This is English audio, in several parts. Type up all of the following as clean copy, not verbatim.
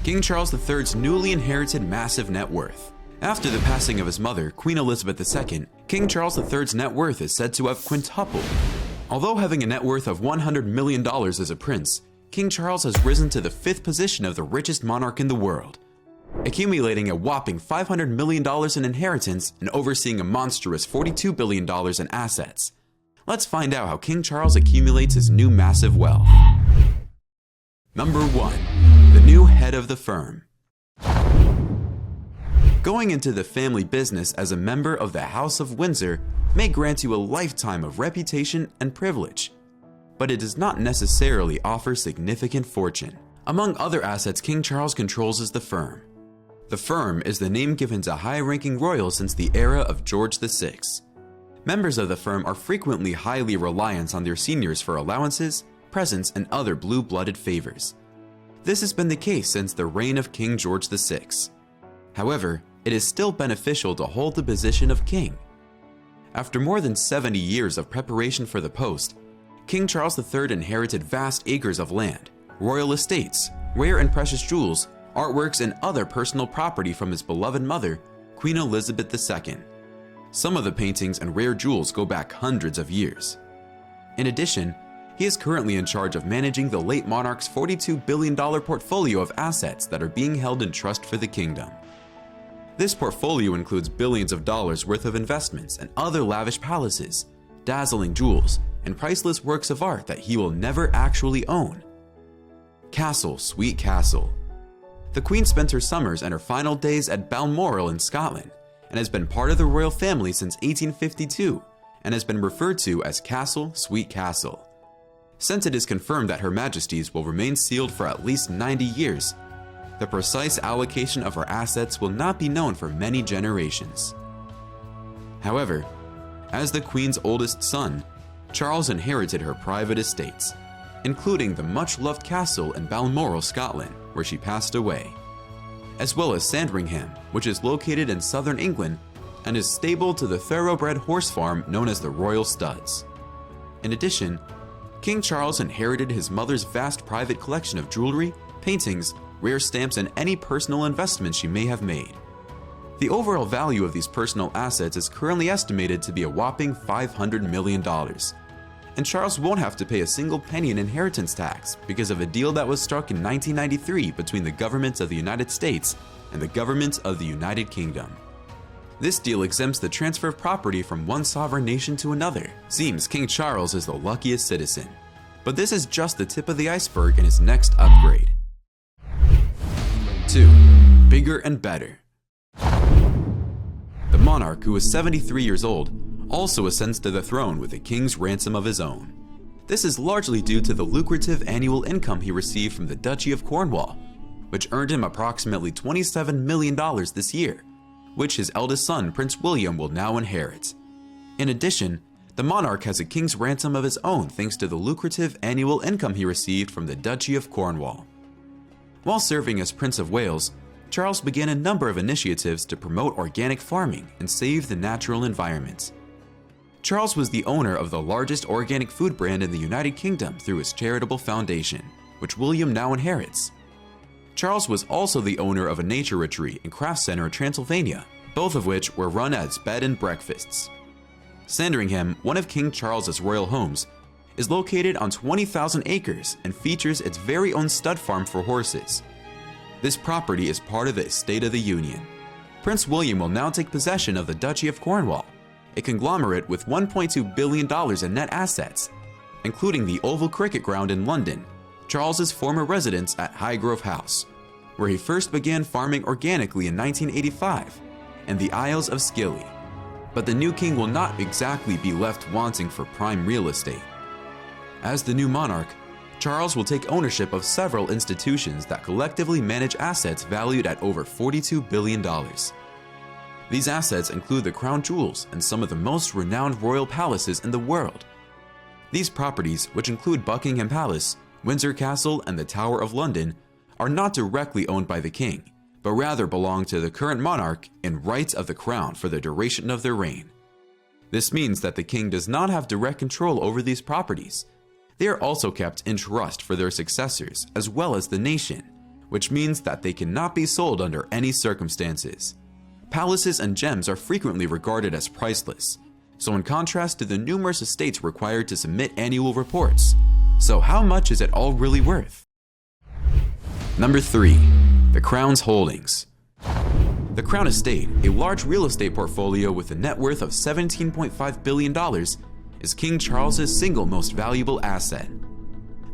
King Charles III's newly inherited massive net worth. After the passing of his mother, Queen Elizabeth II, King Charles III's net worth is said to have quintupled. Although having a net worth of $100 million as a prince, King Charles has risen to the 5th position of the richest monarch in the world, accumulating a whopping $500 million in inheritance and overseeing a monstrous $42 billion in assets. Let's find out how King Charles accumulates his new massive wealth. Number 1. The new head of the firm. Going into the family business as a member of the House of Windsor may grant you a lifetime of reputation and privilege, but it does not necessarily offer significant fortune. Among other assets King Charles controls is the firm. The firm is the name given to high-ranking royals since the era of George VI. Members of the firm are frequently highly reliant on their seniors for allowances, presents, and other blue-blooded favors. This has been the case since the reign of King George VI. However, it is still beneficial to hold the position of king. After more than 70 years of preparation for the post, King Charles III inherited vast acres of land, royal estates, rare and precious jewels, artworks, and other personal property from his beloved mother, Queen Elizabeth II. Some of the paintings and rare jewels go back hundreds of years. In addition, he is currently in charge of managing the late monarch's $42 billion portfolio of assets that are being held in trust for the kingdom. This portfolio includes billions of dollars worth of investments and other lavish palaces, dazzling jewels, and priceless works of art that he will never actually own. Castle, sweet castle. The Queen spent her summers and her final days at Balmoral in Scotland, and has been part of the royal family since 1852, and has been referred to as Castle, Sweet Castle. Since it is confirmed that Her Majesty's will remain sealed for at least 90 years, the precise allocation of her assets will not be known for many generations. However, as the Queen's oldest son, Charles inherited her private estates, including the much-loved castle in Balmoral, Scotland, where she passed away, as well as Sandringham, which is located in southern England and is stable to the thoroughbred horse farm known as the Royal Studs. In addition, King Charles inherited his mother's vast private collection of jewelry, paintings, rare stamps, and any personal investments she may have made. The overall value of these personal assets is currently estimated to be a whopping $500 million. And Charles won't have to pay a single penny in inheritance tax because of a deal that was struck in 1993 between the governments of the United States and the government of the United Kingdom. This deal exempts the transfer of property from one sovereign nation to another. Seems King Charles is the luckiest citizen. But this is just the tip of the iceberg in his next upgrade. 2. Bigger and better. The monarch, who is 73 years old, also ascends to the throne with a king's ransom of his own. This is largely due to the lucrative annual income he received from the Duchy of Cornwall, which earned him approximately $27 million this year, which his eldest son, Prince William, will now inherit. In addition, the monarch has a king's ransom of his own thanks to the lucrative annual income he received from the Duchy of Cornwall. While serving as Prince of Wales, Charles began a number of initiatives to promote organic farming and save the natural environment. Charles was the owner of the largest organic food brand in the United Kingdom through his charitable foundation, which William now inherits. Charles was also the owner of a nature retreat and craft center in Transylvania, both of which were run as bed and breakfasts. Sandringham, one of King Charles's royal homes, is located on 20,000 acres and features its very own stud farm for horses. This property is part of the State of the Union. Prince William will now take possession of the Duchy of Cornwall, a conglomerate with $1.2 billion in net assets, including the Oval Cricket Ground in London, Charles's former residence at Highgrove House, where he first began farming organically in 1985, and the Isles of Scilly. But the new king will not exactly be left wanting for prime real estate. As the new monarch, Charles will take ownership of several institutions that collectively manage assets valued at over $42 billion. These assets include the crown jewels and some of the most renowned royal palaces in the world. These properties, which include Buckingham Palace, Windsor Castle, and the Tower of London, are not directly owned by the king, but rather belong to the current monarch in rights of the crown for the duration of their reign. This means that the king does not have direct control over these properties. They are also kept in trust for their successors as well as the nation, which means that they cannot be sold under any circumstances. Palaces and gems are frequently regarded as priceless, so in contrast to the numerous estates required to submit annual reports. So how much is it all really worth? Number 3. The Crown's holdings. The Crown Estate, a large real estate portfolio with a net worth of $17.5 billion, is King Charles's single most valuable asset.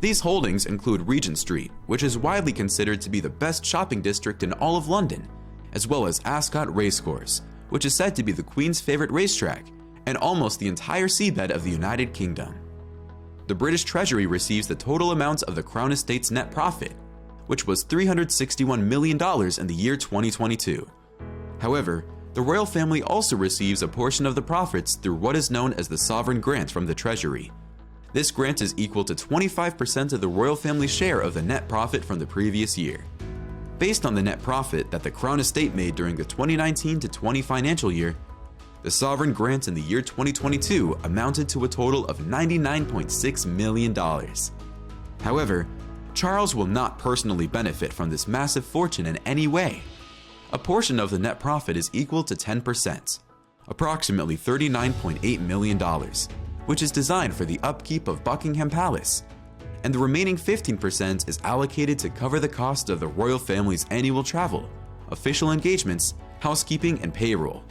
These holdings include Regent Street, which is widely considered to be the best shopping district in all of London, as well as Ascot Racecourse, which is said to be the Queen's favorite racetrack, and almost the entire seabed of the United Kingdom. The British Treasury receives the total amount of the Crown Estate's net profit, which was $361 million in the year 2022. However, the royal family also receives a portion of the profits through what is known as the sovereign grant from the Treasury. This grant is equal to 25% of the royal family's share of the net profit from the previous year. Based on the net profit that the Crown Estate made during the 2019-20 financial year, the sovereign grant in the year 2022 amounted to a total of $99.6 million. However, Charles will not personally benefit from this massive fortune in any way. A portion of the net profit is equal to 10%, approximately $39.8 million, which is designed for the upkeep of Buckingham Palace, and the remaining 15% is allocated to cover the cost of the royal family's annual travel, official engagements, housekeeping, and payroll.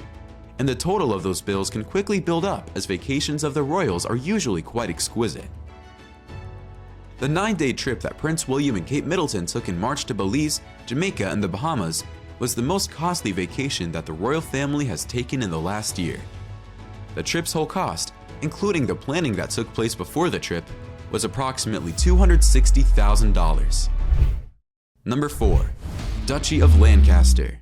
And the total of those bills can quickly build up as vacations of the royals are usually quite exquisite. The 9-day trip that Prince William and Kate Middleton took in March to Belize, Jamaica, and the Bahamas was the most costly vacation that the royal family has taken in the last year. The trip's whole cost, including the planning that took place before the trip, was approximately $260,000. Number 4. Duchy of Lancaster.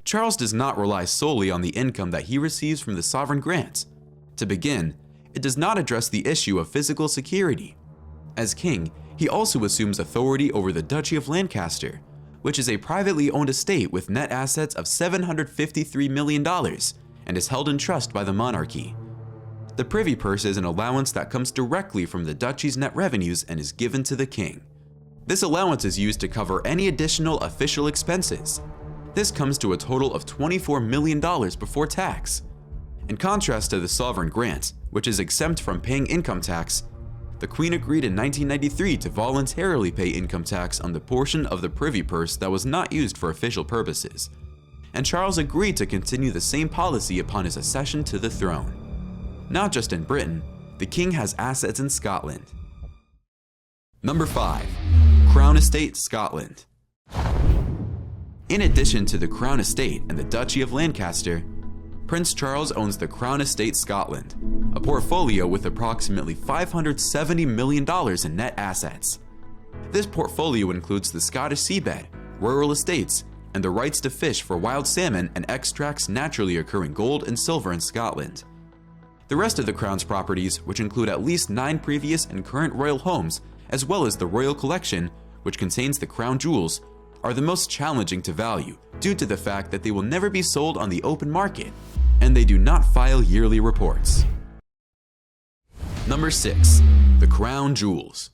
Charles does not rely solely on the income that he receives from the sovereign grant. To begin, it does not address the issue of physical security. As king, he also assumes authority over the Duchy of Lancaster, which is a privately owned estate with net assets of $753 million and is held in trust by the monarchy. The privy purse is an allowance that comes directly from the duchy's net revenues and is given to the king. This allowance is used to cover any additional official expenses. This comes to a total of $24 million before tax. In contrast to the sovereign grant, which is exempt from paying income tax, the Queen agreed in 1993 to voluntarily pay income tax on the portion of the privy purse that was not used for official purposes, and Charles agreed to continue the same policy upon his accession to the throne. Not just in Britain, the king has assets in Scotland. Number 5. Crown Estate, Scotland. In addition to the Crown Estate and the Duchy of Lancaster, Prince Charles owns the Crown Estate Scotland, a portfolio with approximately $570 million in net assets. This portfolio includes the Scottish seabed, rural estates, and the rights to fish for wild salmon and extracts naturally occurring gold and silver in Scotland. The rest of the Crown's properties, which include at least 9 previous and current royal homes, as well as the Royal Collection, which contains the Crown jewels, are the most challenging to value due to the fact that they will never be sold on the open market, and they do not file yearly reports. Number 6. The Crown Jewels.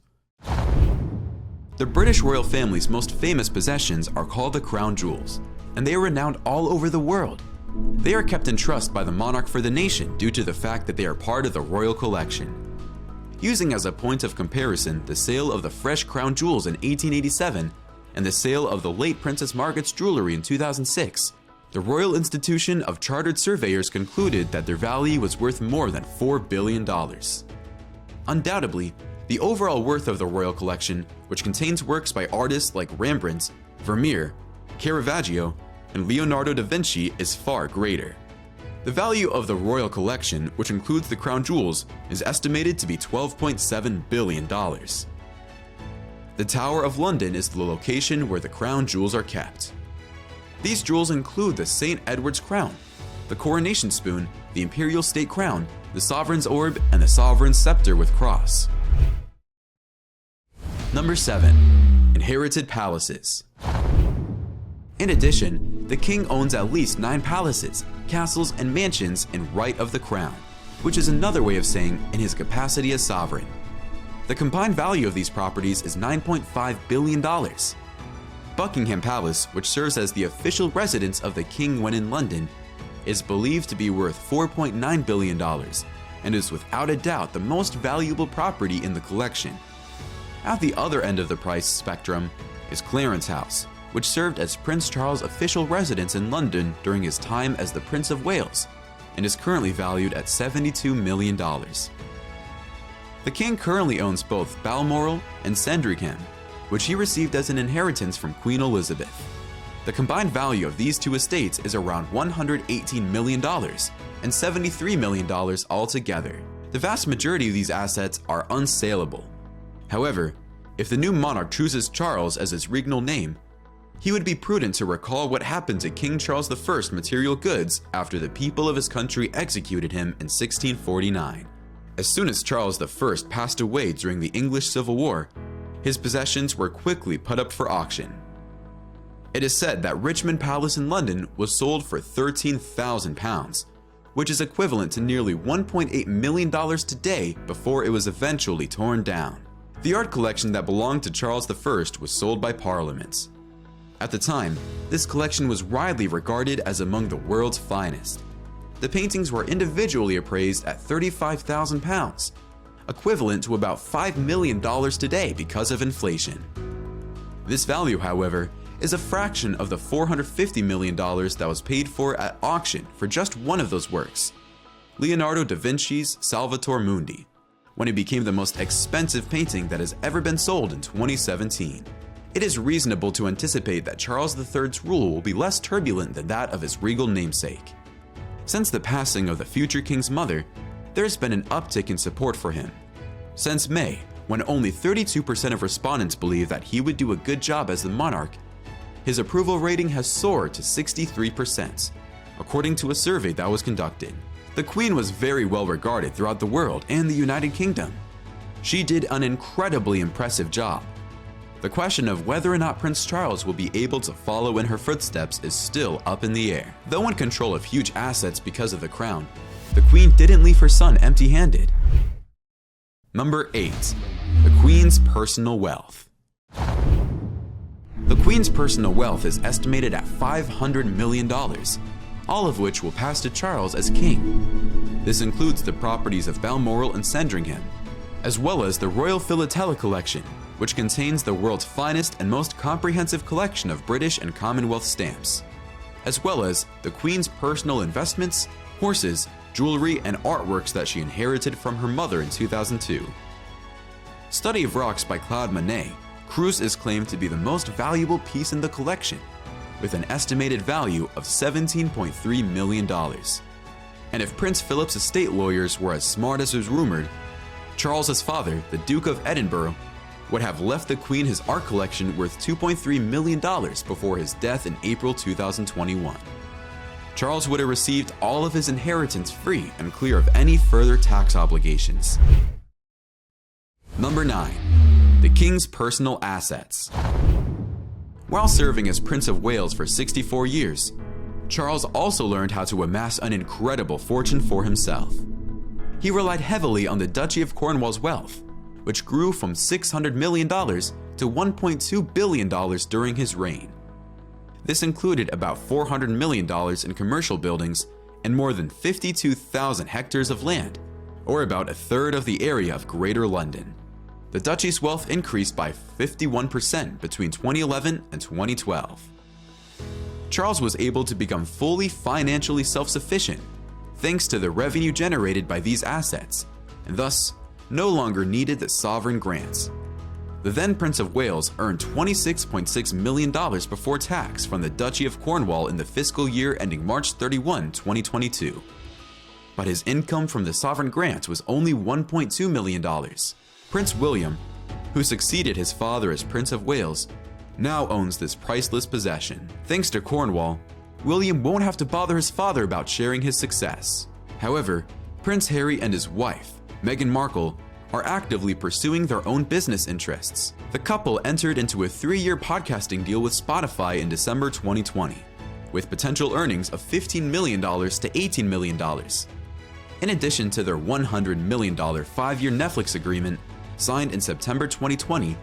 The British royal family's most famous possessions are called the Crown Jewels, and they are renowned all over the world. They are kept in trust by the monarch for the nation due to the fact that they are part of the royal collection. Using as a point of comparison the sale of the fresh crown jewels in 1887 and the sale of the late Princess Margaret's jewelry in 2006, the Royal Institution of Chartered Surveyors concluded that their value was worth more than $4 billion. Undoubtedly, the overall worth of the royal collection, which contains works by artists like Rembrandt, Vermeer, Caravaggio, and Leonardo da Vinci, is far greater. The value of the royal collection, which includes the crown jewels, is estimated to be $12.7 billion. The Tower of London is the location where the crown jewels are kept. These jewels include the St. Edward's crown, the coronation spoon, the imperial state crown, the sovereign's orb, and the sovereign's scepter with cross. Number 7. Inherited palaces. In addition, the king owns at least 9 palaces, castles, and mansions in right of the crown, which is another way of saying in his capacity as sovereign. The combined value of these properties is $9.5 billion. Buckingham Palace, which serves as the official residence of the king when in London, is believed to be worth $4.9 billion and is without a doubt the most valuable property in the collection. At the other end of the price spectrum is Clarence House, which served as Prince Charles' official residence in London during his time as the Prince of Wales and is currently valued at $72 million. The king currently owns both Balmoral and Sandringham, which he received as an inheritance from Queen Elizabeth. The combined value of these two estates is around $118 million and $73 million altogether. The vast majority of these assets are unsaleable. However, if the new monarch chooses Charles as his regnal name, he would be prudent to recall what happened to King Charles I material goods after the people of his country executed him in 1649. As soon as Charles I passed away during the English Civil War, his possessions were quickly put up for auction. It is said that Richmond Palace in London was sold for £13,000, which is equivalent to nearly $1.8 million today before it was eventually torn down. The art collection that belonged to Charles I was sold by Parliament. At the time, this collection was widely regarded as among the world's finest. The paintings were individually appraised at £35,000, equivalent to about $5 million today because of inflation. This value, however, is a fraction of the $450 million that was paid for at auction for just one of those works, Leonardo da Vinci's Salvator Mundi, when it became the most expensive painting that has ever been sold in 2017. It is reasonable to anticipate that Charles III's rule will be less turbulent than that of his regal namesake. Since the passing of the future king's mother, there has been an uptick in support for him. Since May, when only 32% of respondents believed that he would do a good job as the monarch, his approval rating has soared to 63%, according to a survey that was conducted. The Queen was very well regarded throughout the world and the United Kingdom. She did an incredibly impressive job. The question of whether or not Prince Charles will be able to follow in her footsteps is still up in the air. Though in control of huge assets because of the crown, the Queen didn't leave her son empty-handed. Number 8. The Queen's personal wealth. The Queen's personal wealth is estimated at $500 million, all of which will pass to Charles as king. This includes the properties of Balmoral and Sandringham, as well as the Royal Philatelic Collection, which contains the world's finest and most comprehensive collection of British and Commonwealth stamps, as well as the Queen's personal investments, horses, jewelry, and artworks that she inherited from her mother in 2002. Study of Rocks by Claude Monet, Cruz is claimed to be the most valuable piece in the collection, with an estimated value of $17.3 million. And if Prince Philip's estate lawyers were as smart as was rumored, Charles's father, the Duke of Edinburgh, would have left the Queen his art collection worth $2.3 million before his death in April 2021. Charles would have received all of his inheritance free and clear of any further tax obligations. Number 9. The King's personal assets. While serving as Prince of Wales for 64 years, Charles also learned how to amass an incredible fortune for himself. He relied heavily on the Duchy of Cornwall's wealth, which grew from $600 million to $1.2 billion during his reign. This included about $400 million in commercial buildings and more than 52,000 hectares of land, or about a third of the area of Greater London. The duchy's wealth increased by 51% between 2011 and 2012. Charles was able to become fully financially self-sufficient thanks to the revenue generated by these assets, and thus no longer needed the sovereign grants. The then Prince of Wales earned $26.6 million before tax from the Duchy of Cornwall in the fiscal year ending March 31, 2022. But his income from the sovereign grants was only $1.2 million. Prince William, who succeeded his father as Prince of Wales, now owns this priceless possession. Thanks to Cornwall, William won't have to bother his father about sharing his success. However, Prince Harry and his wife, Meghan Markle, are actively pursuing their own business interests. The couple entered into a 3-year podcasting deal with Spotify in December 2020, with potential earnings of $15 million to $18 million. In addition to their $100 million 5-year Netflix agreement, signed in September 2020,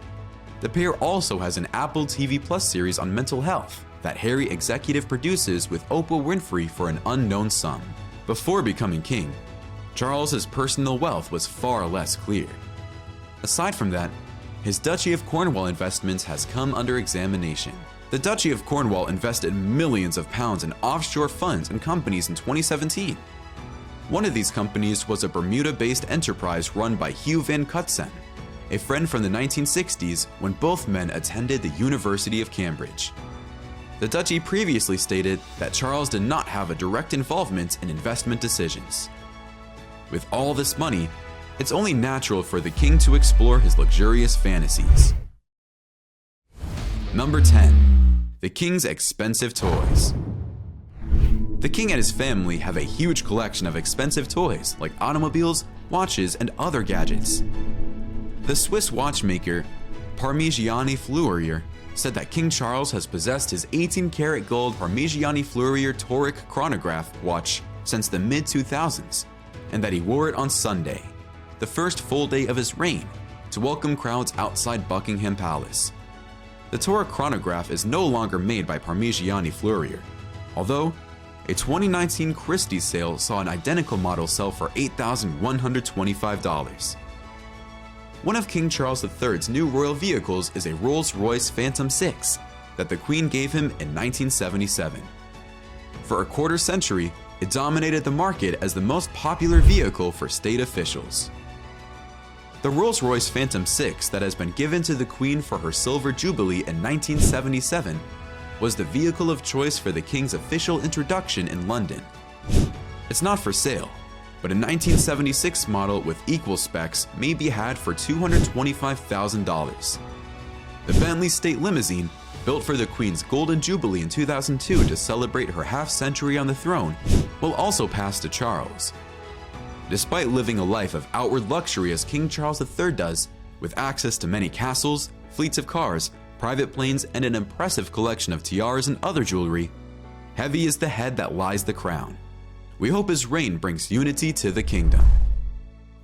the pair also has an Apple TV Plus series on mental health that Harry executive produces with Oprah Winfrey for an unknown sum. Before becoming king, Charles's personal wealth was far less clear. Aside from that, his Duchy of Cornwall investments has come under examination. The Duchy of Cornwall invested millions of pounds in offshore funds and companies in 2017. One of these companies was a Bermuda-based enterprise run by Hugh Van Cutsen, a friend from the 1960s when both men attended the University of Cambridge. The Duchy previously stated that Charles did not have a direct involvement in investment decisions. With all this money, it's only natural for the king to explore his luxurious fantasies. Number 10. The king's expensive toys. The king and his family have a huge collection of expensive toys like automobiles, watches, and other gadgets. The Swiss watchmaker Parmigiani Fleurier said that King Charles has possessed his 18-karat gold Parmigiani Fleurier Tauric chronograph watch since the mid-2000s, and that he wore it on Sunday, the first full day of his reign, to welcome crowds outside Buckingham Palace. The Tauric chronograph is no longer made by Parmigiani Fleurier, although a 2019 Christie's sale saw an identical model sell for $8,125. One of King Charles III's new royal vehicles is a Rolls-Royce Phantom 6 that the Queen gave him in 1977. For a quarter century, it dominated the market as the most popular vehicle for state officials. The Rolls-Royce Phantom 6 that has been given to the Queen for her Silver Jubilee in 1977 was the vehicle of choice for the King's official introduction in London. It's not for sale, but a 1976 model with equal specs may be had for $225,000. The Bentley State Limousine, built for the Queen's Golden Jubilee in 2002 to celebrate her half-century on the throne, will also pass to Charles. Despite living a life of outward luxury as King Charles III does, with access to many castles, fleets of cars, private planes, and an impressive collection of tiaras and other jewelry, heavy is the head that lies the crown. We hope his reign brings unity to the kingdom.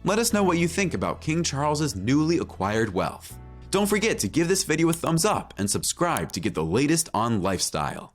Let us know what you think about King Charles's newly acquired wealth. Don't forget to give this video a thumbs up and subscribe to get the latest on lifestyle.